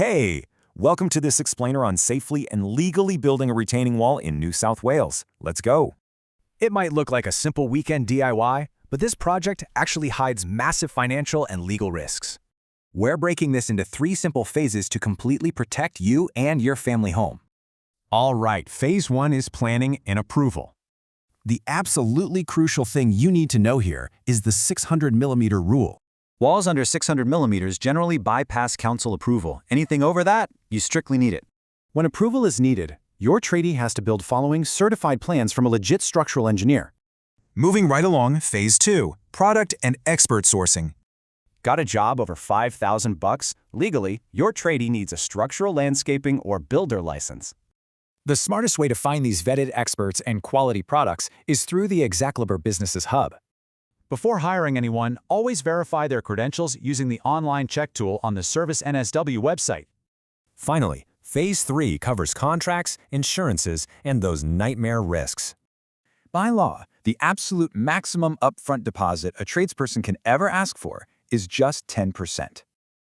Hey, welcome to this explainer on safely and legally building a retaining wall in New South Wales. Let's go. It might look like a simple weekend DIY, but this project actually hides massive financial and legal risks. We're breaking this into 3 simple phases to completely protect you and your family home. All right, phase 1 is planning and approval. The absolutely crucial thing you need to know here is the 600mm rule. Walls under 600 millimeters generally bypass council approval. Anything over that, you strictly need it. When approval is needed, your tradie has to build following certified plans from a legit structural engineer. Moving right along, phase 2, product and expert sourcing. Got a job over $5,000? Legally, your tradie needs a structural landscaping or builder license. The smartest way to find these vetted experts and quality products is through the Xactlyber Businesses Hub. Before hiring anyone, always verify their credentials using the online check tool on the Service NSW website. Finally, phase 3 covers contracts, insurances, and those nightmare risks. By law, the absolute maximum upfront deposit a tradesperson can ever ask for is just 10%.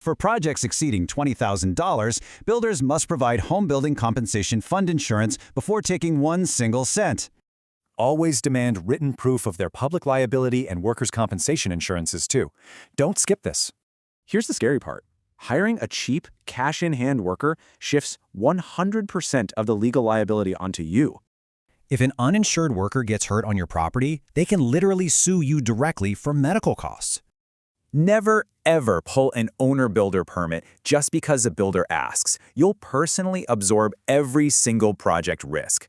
For projects exceeding $20,000, builders must provide Home Building Compensation Fund insurance before taking 1 single cent. Always demand written proof of their public liability and workers' compensation insurances too. Don't skip this. Here's the scary part. Hiring a cheap, cash-in-hand worker shifts 100% of the legal liability onto you. If an uninsured worker gets hurt on your property, they can literally sue you directly for medical costs. Never, ever pull an owner-builder permit just because a builder asks. You'll personally absorb every single project risk.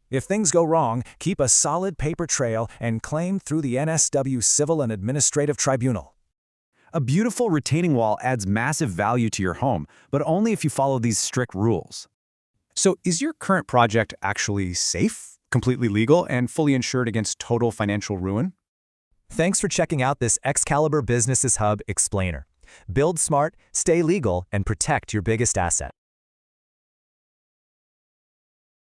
If things go wrong, keep a solid paper trail and claim through the NSW Civil and Administrative Tribunal. A beautiful retaining wall adds massive value to your home, but only if you follow these strict rules. So, is your current project actually safe, completely legal, and fully insured against total financial ruin? Thanks for checking out this Xactlyber Businesses Hub explainer. Build smart, stay legal, and protect your biggest asset.